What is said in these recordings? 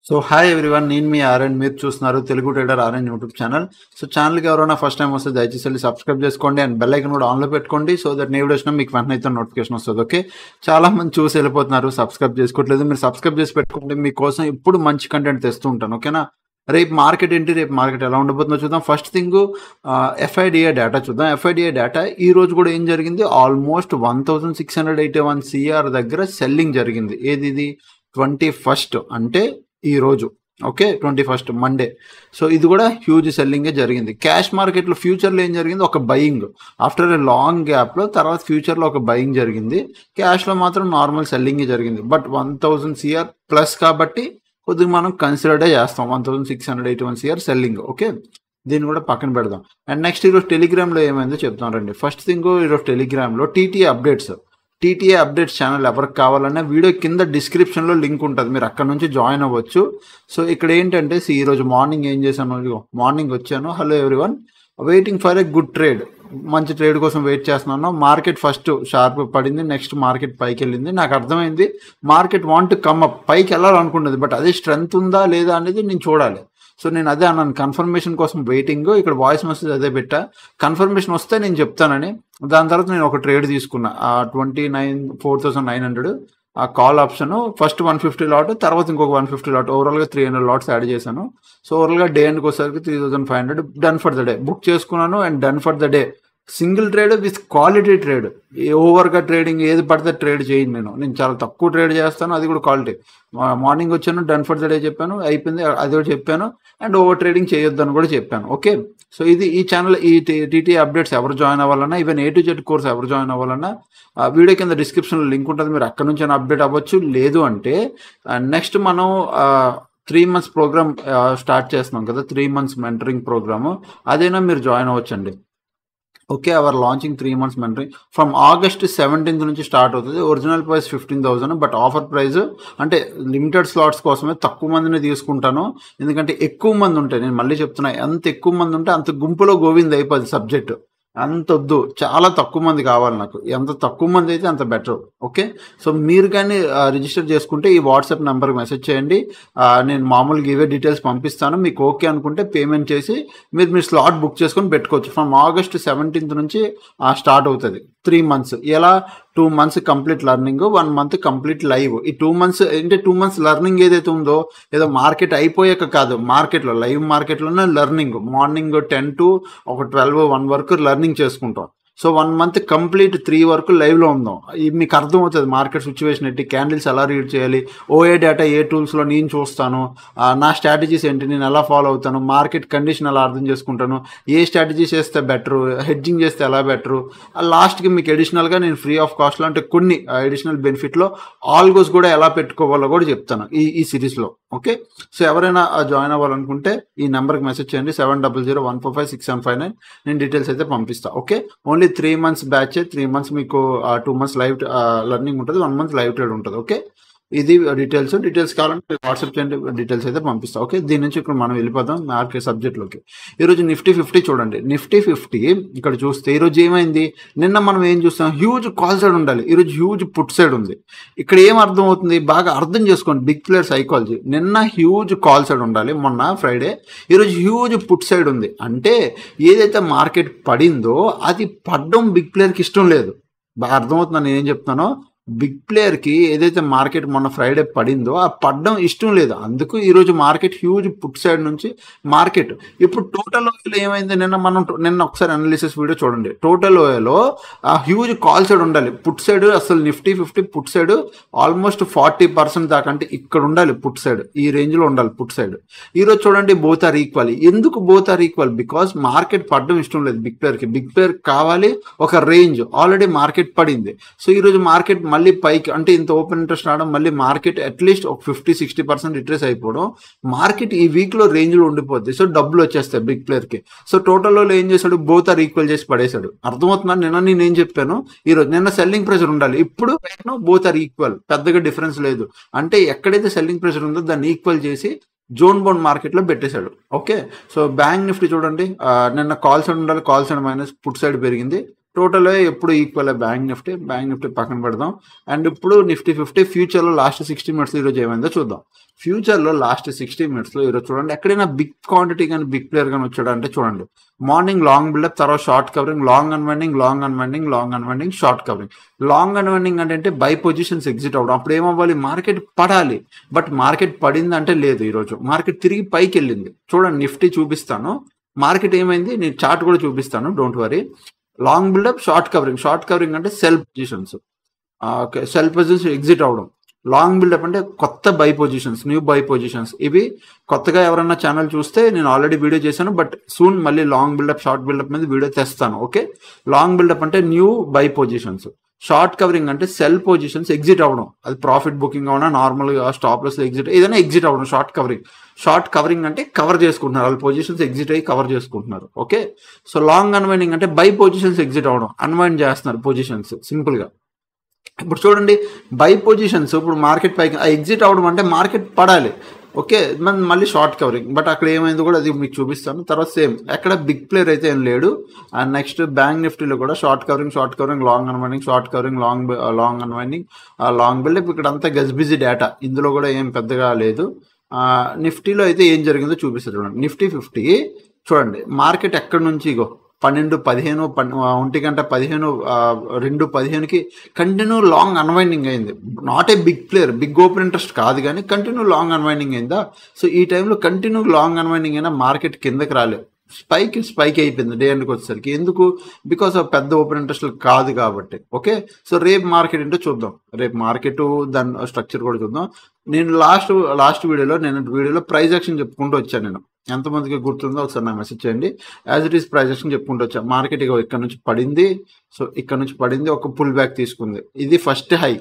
So hi everyone, నేను మీ RN. మీరు చూస్తున్నారు Telugu trader RN YouTube channel. So ఛానల్కి ఎవరైనా ఫస్ట్ టైం వస్తే దయచేసి వెళ్ళి సబ్స్క్రైబ్ చేసుకోండి అండ్ బెల్ ఐకన్ కూడా ఆన్లో పెట్టుకోండి. సో దట్ నేను వచ్చినా మీకు వెంటనే అయితే నోటిఫికేషన్ వస్తుంది. ఓకే, చాలా మంది చూసి వెళ్ళిపోతున్నారు, సబ్స్క్రైబ్ చేసుకోవట్లేదు. మీరు సబ్స్క్రైబ్ చేసి పెట్టుకోండి, మీకోసం ఇప్పుడు మంచి కంటెంట్ తెస్తూ ఉంటాను. ఓకేనా? రేపు మార్కెట్ ఏంటి, రేపు మార్కెట్ ఎలా ఉండబోతుందో చూద్దాం. ఫస్ట్ థింగ్ ఎఫ్ఐడిఐ డేటా చూద్దాం. ఎఫ్ఐడిఐ డేటా ఈ రోజు కూడా ఏం జరిగింది, ఆల్మోస్ట్ 1681 CR దగ్గర సెల్లింగ్ జరిగింది. ఏది ఇది 21st అంటే ఈ రోజు. Okay, 21st Monday. సో ఇది కూడా హ్యూజ్ సెల్లింగే జరిగింది. క్యాష్ మార్కెట్లో ఫ్యూచర్లో ఏం జరిగింది, ఒక బయింగ్ ఆఫ్టర్ ఎ లాంగ్ గ్యాప్లో తర్వాత ఫ్యూచర్లో ఒక బయింగ్ జరిగింది. క్యాష్లో మాత్రం నార్మల్ సెల్లింగే జరిగింది. బట్ 1000 CR ప్లస్ కాబట్టి కొద్దిగా మనం కన్సిడర్డే చేస్తాం. 1681 CR సెల్లింగ్. ఓకే, దీన్ని కూడా పక్కన పెడదాం. అండ్ నెక్స్ట్ ఈరోజు టెలిగ్రామ్లో ఏమైందో చెప్తాం రండి. ఫస్ట్ థింగ్, ఈరోజు టెలిగ్రామ్లో టీటీఏ అప్డేట్స్ ఛానల్ ఎవరికి కావాలన్నా వీడియో కింద డిస్క్రిప్షన్లో లింక్ ఉంటుంది, మీరు అక్కడ నుంచి జాయిన్ అవ్వచ్చు. సో ఇక్కడ ఏంటంటే ఈరోజు మార్నింగ్ ఏం చేశాను, మార్నింగ్ వచ్చాను. Hello everyone, waiting for a good trade, మంచి ట్రేడ్ కోసం వెయిట్ చేస్తున్నాను. మార్కెట్ ఫస్ట్ షార్ప్ పడింది, నెక్స్ట్ మార్కెట్ పైకి వెళ్ళింది. నాకు అర్థమైంది మార్కెట్ వాంట్ కమ్ అప్, పైకి వెళ్ళాలనుకున్నది. బట్ అదే స్ట్రెంత్ ఉందా లేదా అనేది నేను చూడాలి. సో నేను అదే అన్నాను, కన్ఫర్మేషన్ కోసం వెయిటింగ్. ఇక్కడ వాయిస్ మెసేజ్ అదే పెట్టా, కన్ఫర్మేషన్ వస్తే నేను చెప్తానని. దాని తర్వాత నేను ఒక ట్రేడ్ తీసుకున్నా, 49,900 ఆ కాల్ ఆప్షన్. ఫస్ట్ 150 లాట్, తర్వాత ఇంకొక 150 లాట్, ఓవరాల్గా 300 లాట్స్ యాడ్ చేశాను. సో ఓవరాల్గా డే ఎండ్కి వచ్చేసరికి 3500 డన్ ఫర్ ద డే బుక్ చేసుకున్నాను. And done for the day single trade with quality trade. ఓవర్గా ట్రేడింగ్ ఏది పడితే ట్రేడ్ చేయను. నేను చాలా తక్కువ ట్రేడ్ చేస్తాను, అది కూడా క్వాలిటీ. మార్నింగ్ వచ్చాను, డన్ ఫర్ ద డే చెప్పాను, అయిపోయింది, అది కూడా చెప్పాను. అండ్ ఓవర్ ట్రేడింగ్ చేయొద్దని కూడా చెప్పాను. ఓకే, సో ఇది ఈ ఛానల్. ఈ టీటీ అప్డేట్స్ ఎవరు జాయిన్ అవ్వాలన్నా, even A to Z course ఎవరు జాయిన్ అవ్వాలన్నా వీడియో కింద డిస్క్రిప్షన్లో లింక్ ఉంటుంది, మీరు అక్కడ నుంచి అప్డేట్ అవ్వచ్చు. లేదు అంటే నెక్స్ట్ మనం 3 months ప్రోగ్రామ్ స్టార్ట్ చేస్తున్నాం కదా, 3 months మెంటరింగ్ ప్రోగ్రాము, అదైనా మీరు జాయిన్ అవ్వచ్చండి. Okay, our launching 3 months mentoring from August 17th నుంచి స్టార్ట్ అవుతుంది. Original price 15,000, but offer price అంటే లిమిటెడ్ స్లాట్స్ కోసమే తక్కువ మందిని తీసుకుంటాను. ఎందుకంటే ఎక్కువ మంది ఉంటే, నేను మళ్ళీ చెప్తున్నా, ఎంత ఎక్కువ మంది ఉంటే అంత గుంపులో గోవింద్ అయిపోద్ది సబ్జెక్ట్. అంత వద్దు, చాలా తక్కువ మంది కావాలి నాకు. ఎంత తక్కువ మంది అయితే అంత బెటర్. ఓకే, సో మీరు కానీ రిజిస్టర్ చేసుకుంటే ఈ వాట్సాప్ నెంబర్కి మెసేజ్ చేయండి. నేను మామూలుగా ఇవే డీటెయిల్స్ పంపిస్తాను. మీకు ఓకే అనుకుంటే పేమెంట్ చేసి మీరు స్లాట్ బుక్ చేసుకొని పెట్టుకోవచ్చు. ఫ్రమ్ August 17th నుంచి స్టార్ట్ అవుతుంది 3 months. ఎలా 2 months complete learning, 1 month complete live. ఈ 2 months అంటే 2 months లర్నింగ్ ఏదైతే ఉందో, ఏదో మార్కెట్ అయిపోయాక కాదు, మార్కెట్లో లైవ్ మార్కెట్లోనే లర్నింగ్. మార్నింగ్ 10 to 12, 1 వరకు లర్నింగ్ చేసుకుంటాం. సో 1 month కంప్లీట్ 3 వరకు లైవ్లో ఉందాం. మీకు అర్థమవుతుంది మార్కెట్ సిచ్యువేషన్ ఏంటి, క్యాండిల్స్ ఎలా రీడ్ చేయాలి, ఓఏ డేటా ఏ టూల్స్లో నేను చూస్తాను, నా స్ట్రాటజీస్ ఏంటి, నేను ఎలా ఫాలో అవుతాను, మార్కెట్ కండిషన్ ఎలా అర్థం చేసుకుంటాను, ఏ స్ట్రాటజీస్ చేస్తే బెటరు, హెడ్జింగ్ చేస్తే ఎలా బెటరు. లాస్ట్కి మీకు అడిషనల్గా నేను ఫ్రీ ఆఫ్ కాస్ట్లో అంటే కొన్ని అడిషనల్ బెనిఫిట్లో ఆల్గోస్ కూడా ఎలా పెట్టుకోవాలో కూడా చెప్తాను ఈ సిరీస్లో. ఓకే, సో ఎవరైనా జాయిన్ అవ్వాలనుకుంటే ఈ నెంబర్కి మెసేజ్ చేయండి, 7001456759. నేను డీటెయిల్స్ అయితే పంపిస్తాను. Okay, only 3 months batch. 3 months మీకు 2 months లైవ్ లర్నింగ్ ఉంటుంది, 1 month లైవ్ ట్రేడ్ ఉంటుంది. ఓకే, ఇది డీటెయిల్స్ కావాలంటే వాట్సాప్ చేయండి, డీటెయిల్స్ అయితే పంపిస్తాం. ఓకే, దీని నుంచి ఇక్కడ మనం వెళ్ళిపోదాం మార్కెట్ సబ్జెక్ట్లోకి. ఈరోజు నిఫ్టీ 50 చూడండి. నిఫ్టీ 50 ఇక్కడ చూస్తే ఈరోజు ఏమైంది, నిన్న మనం ఏం చూస్తాం, హ్యూజ్ కాల్ సైడ్ ఉండాలి, ఈరోజు హ్యూజ్ పుట్ సైడ్ ఉంది. ఇక్కడ ఏం అర్థం అవుతుంది, బాగా అర్థం చేసుకోండి బిగ్ ప్లేయర్ సైకాలజీ. నిన్న హ్యూజ్ కాల్ సైడ్ ఉండాలి, మొన్న ఫ్రైడే, ఈరోజు హ్యూజ్ పుట్ సైడ్ ఉంది. అంటే ఏదైతే మార్కెట్ పడిందో అది పడడం బిగ్ ప్లేయర్కి ఇష్టం లేదు. బాగా అర్థమవుతుంది నేను ఏం చెప్తానో. బిగ్ ప్లేయర్కి ఏదైతే మార్కెట్ మొన్న ఫ్రైడే పడిందో ఆ పడడం ఇష్టం లేదు. అందుకు ఈరోజు మార్కెట్ హ్యూజ్ పుట్ సైడ్ నుంచి మార్కెట్. ఇప్పుడు టోటల్ ఓఏలో ఏమైంది, నిన్న ఒకసారి అనాలిసిస్ వీడియో చూడండి. టోటల్ ఓఏలో ఆ హ్యూజ్ కాల్ సైడ్ ఉండాలి, పుట్ సైడ్ అసలు నిఫ్టీ 50 పుట్ సైడ్ ఆల్మోస్ట్ 40% దాకా, అంటే ఇక్కడ ఉండాలి పుట్ సైడ్, ఈ రేంజ్లో ఉండాలి పుట్ సైడ్. ఈరోజు చూడండి బోత్ ఆర్ ఈక్వల్. ఎందుకు both are equal, because market పడడం ఇష్టం లేదు బిగ్ ప్లేయర్కి. బిగ్ ప్లేయర్ కావాలి ఒక రేంజ్, ఆల్రెడీ మార్కెట్ పడింది. సో ఈరోజు మార్కెట్ మళ్ళీ పైకి, అంటే ఇంత ఓపెన్ ఇంట్రెస్ట్ రావడం, మళ్ళీ మార్కెట్ అట్లీస్ట్ ఒక 50-60% రిట్రేస్ అయిపోవడం, మార్కెట్ ఈ వీక్లో రేంజ్లో ఉండిపోద్ది. సో డబ్బులు వచ్చేస్తాయి బిగ్ ప్లేయర్కి. సో టోటల్లో ఏం చేశాడు, బోత్ ఆర్ ఈక్వల్ చేసి పడేశాడు. అర్థమవుతుందని నేనేం చెప్పాను, ఈరోజు నిన్న సెల్లింగ్ ప్రెషర్ ఉండాలి, ఇప్పుడు బోత్ ఆర్ ఈక్వల్, పెద్దగా డిఫరెన్స్ లేదు. అంటే ఎక్కడైతే సెల్లింగ్ ప్రెషర్ ఉందో దాన్ని ఈక్వల్ చేసి జోన్ బౌండ్ మార్కెట్లో పెట్టేశాడు. ఓకే, సో బ్యాంక్ నిఫ్టీ చూడండి, నిన్న కాల్ సైడ్ ఉండాలి, call side minus, put side పెరిగింది. టోటల్ ఎప్పుడు ఈక్వల్ బ్యాంక్ నిఫ్టీ పక్కన పెడదాం. అండ్ ఇప్పుడు నిఫ్టీ 50 ఫ్యూచర్లో లాస్ట్ 60 మినిట్స్ ఈరోజు ఏమైందో చూద్దాం. ఫ్యూచర్లో లాస్ట్ 60 మినిట్స్లో ఈరోజు చూడండి, ఎక్కడైనా బిగ్ క్వాంటిటీ కానీ బిగ్ ప్లేయర్ కానీ వచ్చాడంటే చూడండి, మార్నింగ్ లాంగ్ బిల్డప్, తర్వాత short covering, long unwinding, short covering. Long unwinding అంటే బై పొజిషన్స్ ఎగ్జిట్ అవ్వడం. అప్పుడు ఏమవ్వాలి, మార్కెట్ పడాలి. బట్ మార్కెట్ పడింది అంటే లేదు, ఈరోజు మార్కెట్ తిరిగి పైకి వెళ్ళింది. చూడండి నిఫ్టీ చూపిస్తాను, మార్కెట్ ఏమైంది నేను చార్ట్ కూడా చూపిస్తాను, don't worry. Long buildup, short covering అంటే sell positions, sell positions exit అవడం. లాంగ్ బిల్డప్ అంటే కొత్త buy positions, new buy positions. ఇవి కొత్తగా ఎవరన్నా ఛానల్ చూస్తే నేను ఆల్రెడీ వీడియో చేశాను, బట్ సూన్ మళ్ళీ లాంగ్ బిల్డప్, షార్ట్ బిల్డప్ మీద వీడియో తెస్తాను. ఓకే, లాంగ్ బిల్డప్ అంటే new buy positions, short covering అంటే సెల్ పొజిషన్స్ ఎగ్జిట్ అవ్వడం. అది ప్రాఫిట్ బుకింగ్ అవునా, నార్మల్గా స్టాప్ లాస్ ఎగ్జిట్, ఏదైనా ఎగ్జిట్ అవ్వడం షార్ట్ కవరింగ్ అంటే కవర్ చేసుకుంటున్నారు, వాళ్ళ పొజిషన్స్ ఎగ్జిట్ అయ్యి కవర్ చేసుకుంటున్నారు. ఓకే, సో లాంగ్ అన్వైండింగ్ అంటే బై పొజిషన్స్ ఎగ్జిట్ అవ్వడం, అన్వైండ్ చేస్తున్నారు పొజిషన్స్ సింపుల్గా. ఇప్పుడు చూడండి బై పొజిషన్స్, ఇప్పుడు మార్కెట్ పైకి ఎగ్జిట్ అవ్వడం అంటే మార్కెట్ పడాలి. ఓకే, మళ్ళీ షార్ట్ కవరింగ్, బట్ అక్కడ ఏమైంది కూడా అది మీకు చూపిస్తాను. తర్వాత సేమ్ ఎక్కడ బిగ్ ప్లేయర్ అయితే ఏం లేడు. అండ్ నెక్స్ట్ బ్యాంక్ నిఫ్టీలో కూడా short covering, long unwinding, short covering, long unwinding, long buildup. ఇక్కడ అంతా గజిబిజీ డేటా, ఇందులో కూడా ఏం పెద్దగా లేదు. నిఫ్టీలో అయితే ఏం జరిగిందో చూపిస్తారు చూడండి. నిఫ్టీ 50 చూడండి, మార్కెట్ ఎక్కడి నుంచి ఇగో 12-15 2:15కి కంటిన్యూ లాంగ్ అన్వైండింగ్ అయింది. Not a big player, big open interest కాదు కానీ కంటిన్యూ లాంగ్ అన్వైండింగ్ అయిందా. సో ఈ టైంలో కంటిన్యూ లాంగ్ అన్వైండింగ్ అయినా మార్కెట్ కిందకి రాలేదు, స్పైక్ అయిపోయింది డే ఎండ్కి వచ్చేసరికి. ఎందుకు, బికాస్ ఆఫ్ పెద్ద ఓపెన్ ఇంట్రెస్ట్ కాదు కాబట్టి. ఓకే, సో రేపు మార్కెట్ ఏంటో చూద్దాం, రేపు మార్కెట్ దాని స్ట్రక్చర్ కూడా చూద్దాం. నేను లాస్ట్ వీడియోలో ప్రైస్ యాక్షన్ చెప్పుకుంటూ వచ్చాను. నేను ఎంతమందికి గుర్తుందో ఒకసారి నాకు మెసేజ్ చేయండి. As it is price action చెప్పుకుంటూ వచ్చా. మార్కెట్ ఇక్కడ నుంచి పడింది, సో ఇక్కడ నుంచి పడింది, ఒక పుల్ బ్యాక్ తీసుకుంది, ఇది ఫస్ట్ హై.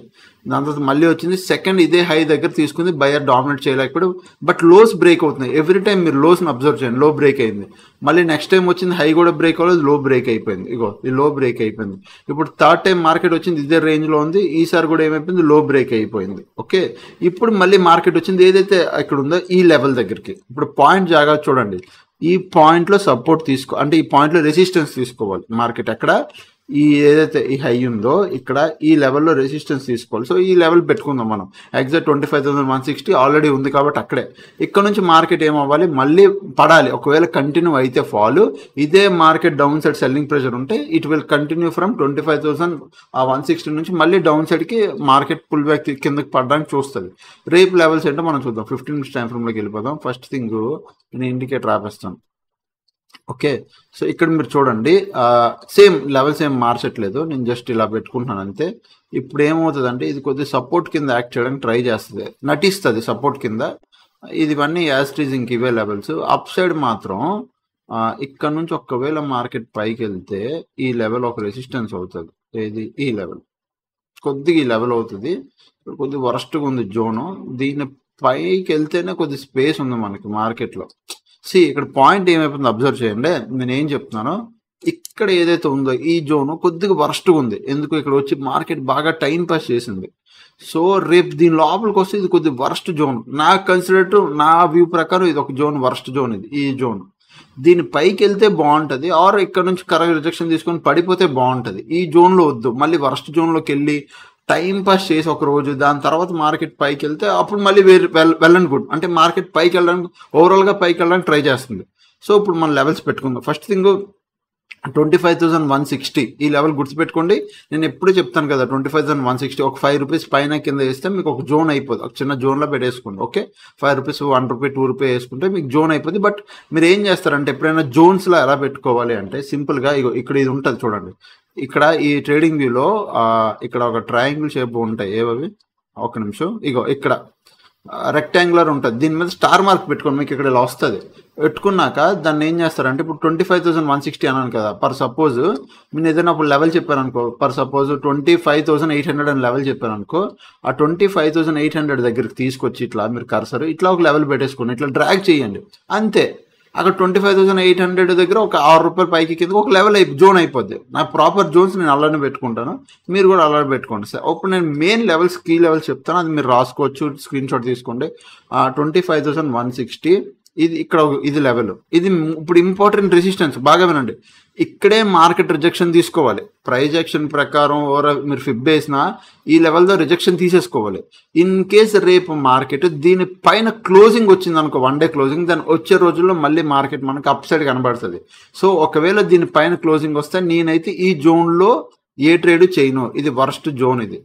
దాని తర్వాత మళ్ళీ వచ్చింది సెకండ్, ఇదే హై దగ్గర తీసుకుంది, బయర్ డామినేట్ చేయలేకపోయాడు. బట్ లోస్ బ్రేక్ అవుతుంది, ఎవ్రీ టైం మీరు లోస్ని అబ్జర్వ్ చేయండి, లో బ్రేక్ అయింది. మళ్ళీ నెక్స్ట్ టైం వచ్చింది హై కూడా బ్రేక్ అవ్వలేదు, లో బ్రేక్ అయిపోయింది. ఇగో ఈ లో బ్రేక్ అయిపోయింది. ఇప్పుడు థర్డ్ టైం మార్కెట్ వచ్చింది, ఇదే రేంజ్లో ఉంది, ఈసారి కూడా ఏమైపోయింది, లో బ్రేక్ అయిపోయింది. ఓకే, ఇప్పుడు మళ్ళీ మార్కెట్ వచ్చింది ఏదైతే ఇక్కడ ఉందో ఈ లెవెల్ దగ్గరికి. ఇప్పుడు పాయింట్ జాగా చూడండి, ఈ పాయింట్లో సపోర్ట్ అంటే ఈ పాయింట్లో రెసిస్టెన్స్ తీసుకోవాలి మార్కెట్. ఎక్కడ ఈ ఏదైతే ఈ హై ఉందో ఇక్కడ ఈ లెవెల్లో రెసిస్టెన్స్ తీసుకోవాలి. సో ఈ లెవెల్ పెట్టుకుందాం మనం, ఎగ్జాక్ట్ 25,160 ఆల్రెడీ ఉంది కాబట్టి అక్కడే. ఇక్కడ నుంచి మార్కెట్ ఏమవ్వాలి, మళ్ళీ పడాలి. ఒకవేళ కంటిన్యూ అయితే ఫాల్, ఇదే market down side selling pressure ఉంటే ఇట్ విల్ కంటిన్యూ ఫ్రమ్ 25,160 నుంచి మళ్ళీ డౌన్ సైడ్కి మార్కెట్ పుల్ బ్యాక్ కిందకి పడడానికి చూస్తుంది. రేపు లెవెల్స్ ఏంటో మనం చూద్దాం. 15 minutes టైం ఫ్రేమ్లోకి వెళ్ళిపోదాం. ఫస్ట్ థింగ్ నేను ఇండికేటర్ ఆపేస్తాను. ఓకే, సో ఇక్కడ మీరు చూడండి, సేమ్ లెవెల్స్ ఏం మార్చట్లేదు, నేను జస్ట్ ఇలా పెట్టుకుంటున్నాను అంతే. ఇప్పుడు ఏమవుతుంది అంటే ఇది కొద్దిగా సపోర్ట్ కింద యాక్ట్ చేయడానికి ట్రై చేస్తుంది, నటిస్తుంది సపోర్ట్ కింద. ఇవన్నీ యాజ్ ఇట్ ఈజ్ ఇంక ఇవే లెవెల్స్. అప్ సైడ్ మాత్రం ఇక్కడ నుంచి ఒకవేళ మార్కెట్ పైకి వెళ్తే ఈ లెవెల్ ఒక రెసిస్టెన్స్ అవుతుంది. ఏది, ఈ లెవెల్ కొద్దిగా ఈ లెవెల్ అవుతుంది. కొద్దిగా వరస్ట్గా ఉంది జోను. దీని పైకి వెళ్తేనే కొద్ది స్పేస్ ఉంది మనకి మార్కెట్లో. ఇక్కడ పాయింట్ ఏమైపోతుంది అబ్జర్వ్ చేయండి. నేను ఏం చెప్తున్నాను, ఇక్కడ ఏదైతే ఉందో ఈ జోన్ కొద్దిగా వరస్ట్గా ఉంది. ఎందుకు, ఇక్కడ వచ్చి మార్కెట్ బాగా టైం పాస్ చేసింది. సో రేపు దీని లోపలికి వస్తే ఇది కొద్దిగా వరస్ట్ జోన్. నాకు కన్సిడర్ నా వ్యూ ప్రకారం ఇది ఒక జోన్, వరస్ట్ జోన్ ఇది, ఈ జోన్. దీని పైకి వెళ్తే బాగుంటుంది, ఆర్ ఇక్కడ నుంచి కరెక్ట్ రిజెక్షన్ తీసుకొని పడిపోతే బాగుంటుంది. ఈ జోన్లో వద్దు, మళ్ళీ వరస్ట్ జోన్లోకి వెళ్ళి టైం పాస్ చేసి ఒక రోజు దాని తర్వాత మార్కెట్ పైకి వెళ్తే అప్పుడు మళ్ళీ వెళ్ళండి గుడ్. అంటే మార్కెట్ పైకి వెళ్ళడానికి, ఓవరాల్గా పైకి వెళ్ళడానికి ట్రై చేస్తుంది. సో ఇప్పుడు మనం లెవెల్స్ పెట్టుకుందాం. ఫస్ట్ థింగ్ 25,160 ఈ లెవెల్ గుర్తుపెట్టుకోండి. నేను ఎప్పుడు చెప్తాను కదా, 25,160 ఒక 5 రూపీస్ పైన కింద వేస్తే మీకు ఒక జోన్ అయిపోతుంది. ఒక చిన్న జోన్లో పెట్టేసుకోండి. ఓకే, 5 రూపీస్, 1 రూపీ, 2 రూపీ వేసుకుంటే మీకు జోన్ అయిపోతుంది. బట్ మీరు ఏం చేస్తారంటే ఎప్పుడైనా జోన్స్లో ఎలా పెట్టుకోవాలి అంటే సింపుల్గా ఇక్కడ ఇది ఉంటుంది చూడండి. ఇక్కడ ఈ ట్రేడింగ్ వ్యూలో ఇక్కడ ఒక ట్రయాంగిల్ షేప్ ఉంటాయి. ఏవవి, ఒక నిమిషం, ఇక్కడ రెక్టాంగులర్ ఉంటుంది, దీని మీద స్టార్ మార్క్ పెట్టుకోండి. మీకు ఇక్కడ ఇలా వస్తుంది. పెట్టుకున్నాక దాన్ని ఏం చేస్తారంటే ఇప్పుడు 25,160 అన్నాను కదా, పర్ సపోజ్ నేను ఏదైనా అప్పుడు లెవెల్ చెప్పాను అనుకో, పర్ సపోజ్ 25,800 అని లెవెల్ చెప్పాను అనుకో, ఆ 25,800 దగ్గరికి తీసుకొచ్చి ఇట్లా మీరు కర్సర్ ఇట్లా ఒక లెవెల్ పెట్టేసుకోండి, ఇట్లా డ్రాగ్ చేయండి అంతే. అక్కడ 25,800 దగ్గర ఒక 6 రూపాయల పైకి కింద ఒక లెవెల్ జోన్ అయిపోద్ది. నా ప్రాపర్ జోన్స్ నేను అలానే పెట్టుకుంటాను, మీరు కూడా అలానే పెట్టుకోండి సార్. ఇప్పుడు నేను మెయిన్ లెవెల్స్, కీ లెవెల్స్ చెప్తాను, అది మీరు రాసుకోవచ్చు, స్క్రీన్ షాట్ తీసుకోండి. 25,160 ఇది ఇక్కడ ఇది లెవెల్, ఇది ఇప్పుడు ఇంపార్టెంట్ రెసిస్టెన్స్. బాగా వినండి, ఇక్కడే మార్కెట్ రిజెక్షన్ తీసుకోవాలి. ప్రైజ్ యాక్షన్ ప్రకారం మీరు ఫిబ్ వేసినా ఈ లెవెల్తో రిజెక్షన్ తీసేసుకోవాలి. ఇన్ కేస్ రేపు మార్కెట్ దీనిపైన క్లోజింగ్ వచ్చింది అనుకో, 1 డే క్లోజింగ్, దాని వచ్చే రోజుల్లో మళ్ళీ మార్కెట్ మనకు అప్ సైడ్ కనబడుతుంది. సో ఒకవేళ దీనిపైన క్లోజింగ్ వస్తే నేనైతే ఈ జోన్లో ఏ ట్రేడ్ చేయను, ఇది వర్స్ట్ జోన్ ఇది.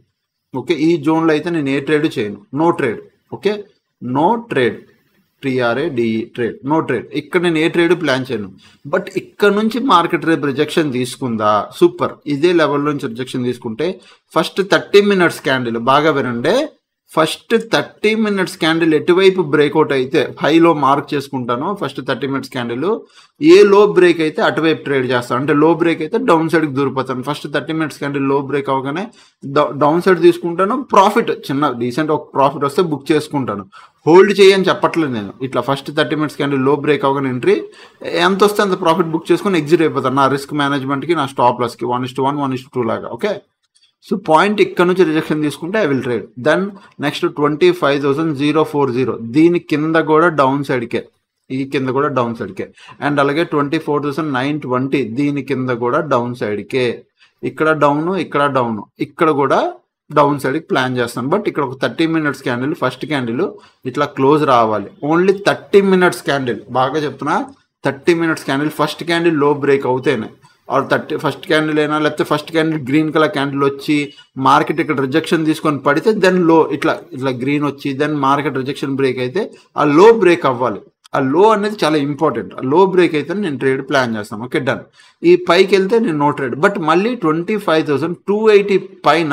ఓకే, ఈ జోన్లో అయితే నేను ఏ ట్రేడ్ చేయను, no trade. Okay, no trade, TRADE trade, no trade. ఇక్కడ నేను ఏ ట్రేడ్ ప్లాన్ చేయను. బట్ ఇక్కడ నుంచి మార్కెట్ రేపు రిజెక్షన్ తీసుకుందా, సూపర్. ఇదే లెవెల్ నుంచి రిజెక్షన్ తీసుకుంటే ఫస్ట్ 30 minutes క్యాండిల్, బాగా వినండి, ఫస్ట్ 30 minutes క్యాండిల్ ఎటువైపు బ్రేక్అవుట్ అయితే హైలో మార్క్ చేసుకుంటాను. ఫస్ట్ 30 minutes క్యాండిల్ ఏ లో బ్రేక్ అయితే అటువైపు ట్రేడ్ చేస్తాను. అంటే లో బ్రేక్ అయితే డౌన్ సైడ్కి దూరిపోతాను. ఫస్ట్ 30 minutes క్యాండిల్ లో బ్రేక్ అవగానే డౌన్ సైడ్ తీసుకుంటాను. ప్రాఫిట్ చిన్న డీసెంట్ ఒక ప్రాఫిట్ వస్తే బుక్ చేసుకుంటాను. హోల్డ్ చేయని చెప్పట్లేదు నేను. ఇట్లా ఫస్ట్ 30 minutes క్యాండిల్ లో బ్రేక్ అవగానే ఎంట్రీ, ఎంత వస్తే అంత ప్రాఫిట్ బుక్ చేసుకుని ఎగ్జిట్ అయిపోతాను. నా రిస్క్ మేనేజ్మెంట్కి, నా స్టాప్ లాస్కి 1:1, 1:2 లాగా. ఓకే, సో పాయింట్ ఇక్కడ నుంచి రిజెక్షన్ తీసుకుంటే I will trade. Then next 25,040, దీని కింద కూడా డౌన్ సైడ్కే, ఈ కింద కూడా డౌన్ సైడ్కే. అండ్ అలాగే 24,920, దీని కింద కూడా డౌన్ సైడ్కే. ఇక్కడ డౌన్, ఇక్కడ డౌన్, ఇక్కడ కూడా డౌన్ సైడ్కి ప్లాన్ చేస్తాను. బట్ ఇక్కడ ఒక 30 minutes క్యాండిల్, ఫస్ట్ క్యాండిల్ ఇట్లా క్లోజ్ రావాలి. ఓన్లీ 30 minutes క్యాండిల్, బాగా చెప్తున్నా, 30 minutes క్యాండిల్ ఫస్ట్ క్యాండిల్ లో బ్రేక్ అవుతేనే, ఆర్ ఫస్ట్ క్యాండిల్ అయినా, లేకపోతే first candle green colour candle వచ్చి మార్కెట్ ఇక్కడ రిజెక్షన్ తీసుకొని పడితే దెన్ లో ఇట్లా గ్రీన్ వచ్చి దెన్ మార్కెట్ రిజెక్షన్ బ్రేక్ అయితే ఆ లో బ్రేక్ అవ్వాలి. ఆ లో అనేది చాలా ఇంపార్టెంట్. ఆ లో బ్రేక్ అయితే నేను ట్రేడ్ ప్లాన్ చేస్తాను. Okay, done. ఈ పైకి వెళ్తే నేను నో ట్రేడ్. బట్ మళ్ళీ 25,280 పైన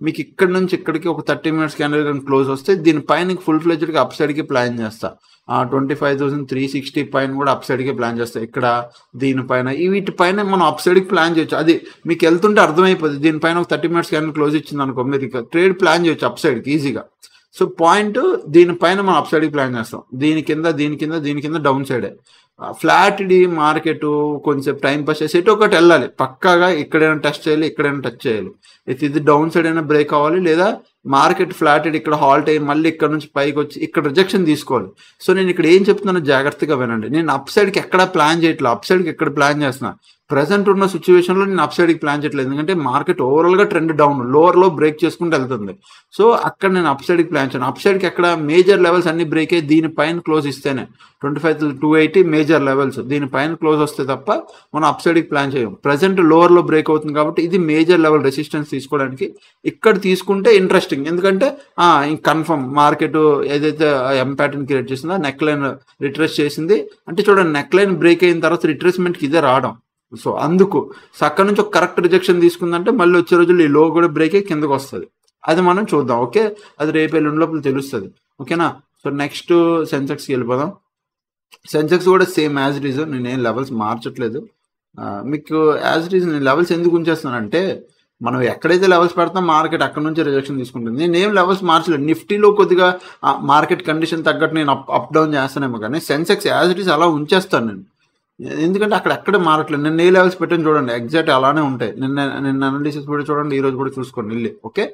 మీకు ఇక్కడ నుంచి ఇక్కడికి ఒక 30 minutes క్యాండిల్ కానీ క్లోజ్ వస్తే దీనిపైన ఫుల్ ఫ్లెడ్జ్డ్గా అప్ సైడ్కి ప్లాన్ చేస్తా. 25,360 పైన కూడా అప్ సైడ్కి ప్లాన్ చేస్తాం. ఇక్కడ దీనిపైన వీటిపైన మనం అప్ సైడ్కి ప్లాన్ చేయొచ్చు. అది మీకు వెళ్తుంటే అర్థమైపోతుంది. దీనిపైన ఒక 30 minutes క్యాండిల్ క్లోజ్ ఇచ్చింది అనుకో, మీరు ఇక ట్రేడ్ ప్లాన్ చేయొచ్చు అప్ సైడ్కి ఈజీగా. సో పాయింట్ దీనిపైన మనం అప్ సైడ్కి ప్లాన్ చేస్తాం. దీని కింద డౌన్ సైడే ఫ్లాట్ డి మార్కెట్ కొంచెం టైం పాస్ చేసి ఎటు ఒకటి వెళ్ళాలి. పక్కాగా ఇక్కడైనా టచ్ చేయాలి, ఇక్కడైనా టచ్ చేయాలి. ఇది డౌన్ సైడ్ అయినా బ్రేక్ అవ్వాలి, లేదా మార్కెట్ ఫ్లాట్ ఇక్కడ హాల్ట్ అయ్యి మళ్ళీ ఇక్కడ నుంచి పైకి వచ్చి ఇక్కడ రిజెక్షన్ తీసుకోవాలి. సో నేను ఇక్కడ ఏం చెప్తున్నానో జాగ్రత్తగా వినండి. నేను అప్ సైడ్కి ఎక్కడ ప్లాన్ చేయట్లేదు, అప్ సైడ్కి ఎక్కడ ప్లాన్ చేస్తున్నా. ప్రజెంట్ ఉన్న సిచ్యువేషన్లో నేను అప్ సైడ్కి ప్లాన్ చేయట్లేదు, ఎందుకంటే మార్కెట్ ఓవరాల్గా ట్రెండ్ డౌన్, లోవర్లో బ్రేక్ చేసుకుంటూ వెళ్తుంది. సో అక్కడ నేను అప్ సైడ్కి ప్లాన్ చేయను. అప్ సైడ్కి ఎక్కడ మేజర్ లెవెల్స్ అన్ని బ్రేక్ అయ్యి దీనిపైన క్లోజ్ ఇస్తేనే 25,280 మేజర్ లెవెల్స్, దీనిపైన క్లోజ్ వస్తే తప్ప మనం అప్ సైడ్కి ప్లాన్ చేయం. ప్రజెంట్ లోవర్లో బ్రేక్ అవుతుంది కాబట్టి ఇది మేజర్ లెవెల్ రెసిస్టెన్స్ తీసుకోవడానికి ఇక్కడ తీసుకుంటే ఇంట్రెస్టింగ్. ఎందుకంటే కన్ఫర్మ్ మార్కెట్ ఏదైతే ఎం ప్యాటర్న్ క్రియేట్ చేసిందో నెక్ లైన్ రిట్రేస్ చేసింది అంటే చూడండి, నెక్ లైన్ బ్రేక్ అయిన తర్వాత రిట్రేస్మెంట్కి ఇదే రావడం. సో అందుకు అక్కడ నుంచి ఒక కరెక్ట్ రిజెక్షన్ తీసుకుందంటే మళ్ళీ వచ్చే రోజులు ఈ లో కూడా బ్రేక్ అయ్యి కిందకు వస్తుంది. అది మనం చూద్దాం. ఓకే, అది రేపు ఎల్లుండి లోపల తెలుస్తుంది. ఓకేనా. సో నెక్స్ట్ సెన్సెక్స్కి వెళ్ళిపోదాం. సెన్సెక్స్ కూడా సేమ్ యాజ్ ఇట్ ఈజ్, నేనేం లెవెల్స్ మార్చట్లేదు. మీకు యాజ్ ఇట్ ఈజ్ నేను లెవెల్స్ ఎందుకు ఉంచేస్తానంటే మనం ఎక్కడైతే లెవెల్స్ పెడతాం మార్కెట్ అక్కడ నుంచి రిజెక్షన్ తీసుకుంటుంది. నేనేం లెవెల్స్ మార్చలేదు. నిఫ్టీలో కొద్దిగా మార్కెట్ కండిషన్ తగ్గట్టు నేను అప్ డౌన్ చేస్తానేమో, కానీ సెన్సెక్స్ యాజ్ ఇట్ ఈస్ అలా ఉంచేస్తాను నేను. ఎందుకంటే అక్కడ మారట్లేదు. నిన్న ఏ లెవెల్స్ పెట్టాను చూడండి, ఎగ్జాక్ట్ అలానే ఉంటాయి. నిన్న అనాలిసిస్ కూడా చూడండి, ఈ రోజు కూడా చూసుకోండి వెళ్ళి. ఓకే,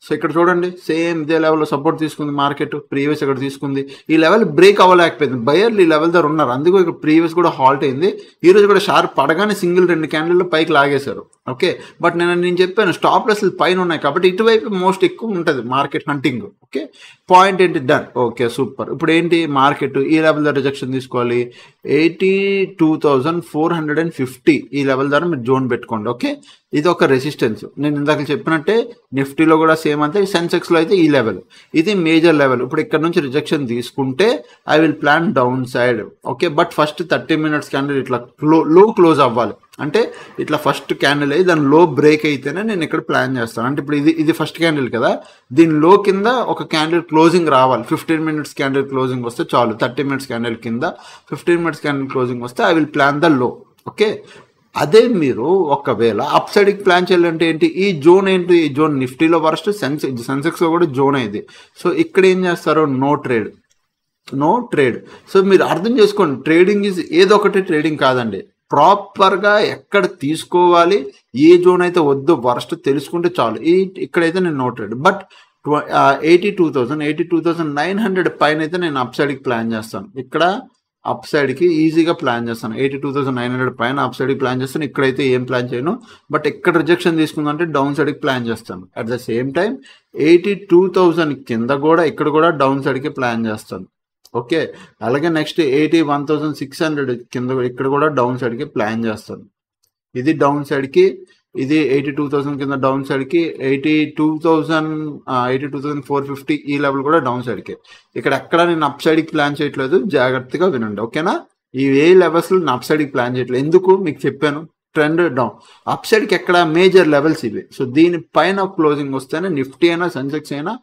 సో ఇక్కడ చూడండి సేమ్ ఇదే లెవెల్లో సపోర్ట్ తీసుకుంది మార్కెట్, ప్రీవియస్ ఇక్కడ తీసుకుంది. ఈ లెవెల్ బ్రేక్ అవ్వలేకపోయింది, బయర్లు ఈ లెవెల్ దగ్గర ఉన్నారు, అందుకు ఇక్కడ ప్రీవియస్ కూడా హాల్ట్ అయింది. ఈ రోజు కూడా షార్ప్ పడగానే సింగిల్ 2 క్యాండిల్ పైకి లాగేశారు. ఓకే, బట్ నేను చెప్పాను స్టాప్ లాస్ పైన ఉన్నాయి కాబట్టి ఇటువైపు మోస్ట్ ఎక్కువ ఉంటుంది మార్కెట్ హంటింగ్. ఓకే, పాయింట్ ఏంటి, డన్. Okay, super. ఇప్పుడు ఏంటి మార్కెట్ ఈ లెవెల్ దగ్గర రిజెక్షన్ తీసుకోవాలి, 82,450 ఈ లెవెల్ ద్వారా మీరు జోన్ పెట్టుకోండి. ఓకే, ఇది ఒక రెసిస్టెన్స్. నేను ఇందాక చెప్పినట్టే నిఫ్టీలో కూడా సేమ్ అంతే, సెన్సెక్స్లో అయితే ఈ లెవెల్ ఇది మేజర్ లెవెల్. ఇప్పుడు ఇక్కడ నుంచి రిజెక్షన్ తీసుకుంటే I will plan down side. Okay, but first 30 minutes candle ఇట్లా లో క్లోజ్ అవ్వాలి. అంటే ఇట్లా ఫస్ట్ క్యాండిల్ అయ్యి దాని లో బ్రేక్ అయితేనే నేను ఇక్కడ ప్లాన్ చేస్తాను. అంటే ఇప్పుడు ఇది ఫస్ట్ క్యాండిల్ కదా, దీని లో కింద ఒక క్యాండిల్ క్లోజింగ్ రావాలి. 15 minutes క్యాండిల్ క్లోజింగ్ వస్తే చాలు. 30 minutes క్యాండిల్ కింద 15 minutes క్యాండిల్ క్లోజింగ్ వస్తే I will plan the low. Okay, అదే మీరు ఒకవేళ అప్ సైడ్కి ప్లాన్ చేయాలంటే ఏంటి, ఈ జోన్ ఏంటి, ఈ జోన్ నిఫ్టీలో వరస్ట్, సెన్సెక్స్లో కూడా జోన్ అయింది. సో ఇక్కడ ఏం చేస్తారు, నో ట్రేడ్. సో మీరు అర్థం చేసుకోండి, ట్రేడింగ్ ఈజ్ ఏదో ఒకటి ట్రేడింగ్ కాదండి. ప్రాపర్గా ఎక్కడ తీసుకోవాలి, ఏ జోన్ అయితే వద్దు వరస్ట్ తెలుసుకుంటే చాలు. ఇక్కడైతే నేను నో ట్రేడ్. బట్ 82,900 పైన అయితే నేను అప్ సైడ్కి ప్లాన్ చేస్తాను. ఇక్కడ అప్ సైడ్కి ఈజీగా ప్లాన్ చేస్తాను. 82,900 పైన అప్ సైడ్కి ప్లాన్ చేస్తాను. ఇక్కడైతే ఏం ప్లాన్ చేయను. బట్ ఎక్కడ రిజెక్షన్ తీసుకుందంటే డౌన్ సైడ్కి ప్లాన్ చేస్తాను. అట్ ద సేమ్ టైం 82,000 కింద కూడా ఇక్కడ కూడా డౌన్ సైడ్కి ప్లాన్ చేస్తాను. ఓకే, అలాగే నెక్స్ట్ 81,600 కింద ఇక్కడ కూడా డౌన్ సైడ్కి ప్లాన్ చేస్తాను. ఇది డౌన్ సైడ్కి, ఇది 82,000 కింద డౌన్ సైడ్కి, 82,450 ఈ లెవెల్ కూడా డౌన్ సైడ్కి. ఇక్కడ ఎక్కడ నేను అప్ సైడ్కి ప్లాన్ చేయట్లేదు, జాగ్రత్తగా వినండి. ఓకేనా, ఈ ఏ లెవెల్స్లో నేను అప్ సైడ్కి ప్లాన్ చేయట్లేదు. ఎందుకు మీకు చెప్పాను, ట్రెండ్ డౌన్. అప్ సైడ్కి ఎక్కడ మేజర్ లెవెల్స్ ఇవి. సో దీనిపైన క్లోజింగ్ వస్తేనే నిఫ్టీ అయినా సెన్సెక్స్ అయినా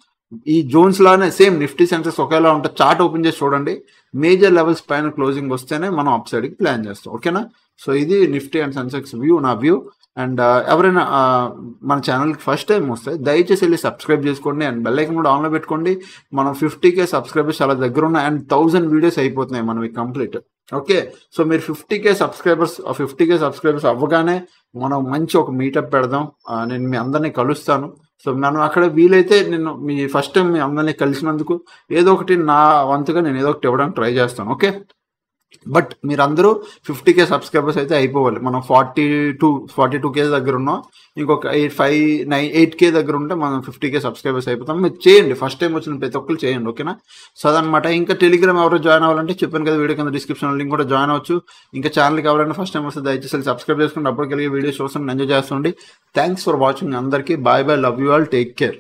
ఈ జోన్స్ లానే సేమ్ నిఫ్టీ సెన్సెక్స్ ఒకేలా ఉంటుంది. చార్ట్ ఓపెన్ చేసి చూడండి, మేజర్ లెవెల్స్ పైన క్లోజింగ్ వస్తేనే మనం అప్ సైడ్కి ప్లాన్ చేస్తాం. ఓకేనా, సో ఇది నిఫ్టీ అండ్ సెన్సెక్స్ వ్యూ, నా వ్యూ. అండ్ ఎవరైనా మన ఛానల్కి ఫస్ట్ టైం వస్తే దయచేసి వెళ్ళి సబ్స్క్రైబ్ చేసుకోండి అండ్ బెల్ ఐకాన్ కూడా ఆన్లో పెట్టుకోండి. మనం 50K సబ్స్క్రైబర్స్ చాలా దగ్గర ఉన్నాయి అండ్ 1000 వీడియోస్ అయిపోతున్నాయి మనవి కంప్లీట్. ఓకే, సో మీరు 50K సబ్స్క్రైబర్స్ అవ్వగానే మనం మంచి ఒక మీటప్ పెడదాం. నేను మీ అందరినీ కలుస్తాను. సో మనం అక్కడ వీలైతే నేను మీ ఫస్ట్ టైం మీ అందరినీ కలిసినందుకు ఏదో ఒకటి నా వంతుగా నేను ఏదో ఒకటి ఇవ్వడానికి ట్రై చేస్తాను. ఓకే, బట్ మీరందరూ 50K సబ్స్క్రైబర్స్ అయితే అయిపోవాలి. మనం 42K దగ్గర ఉన్నాం. ఇంకొక 8K దగ్గర ఉంటే మనం 50K సబ్స్క్రైబర్స్ అయిపోతాం. మీరు చేయండి, ఫస్ట్ టైం వచ్చిన ప్రతి ఒక్కరు చేయండి. ఓకేనా, సో అదనమాట. ఇంకా టెలిగ్రామ్ ఎవరో జాయిన్ అవ్వాలంటే చెప్పాను కదా, వీడియో కింద డిస్క్రిప్షన్ లింక్ కూడా జాయిన్ అవ్వచ్చు. ఇంకా ఛానల్కి ఎవరైనా ఫస్ట్ టైం వస్తే దయచేసి సబ్స్క్రైబ్ చేసుకుంటే అప్పటికెళ్ళి వీడియోస్ చూస్తాను, ఎంజాయ్ చేస్తుండే. థ్యాంక్స్ ఫర్ వాచింగ్ అందరికీ. Bye bye, love you all, take care.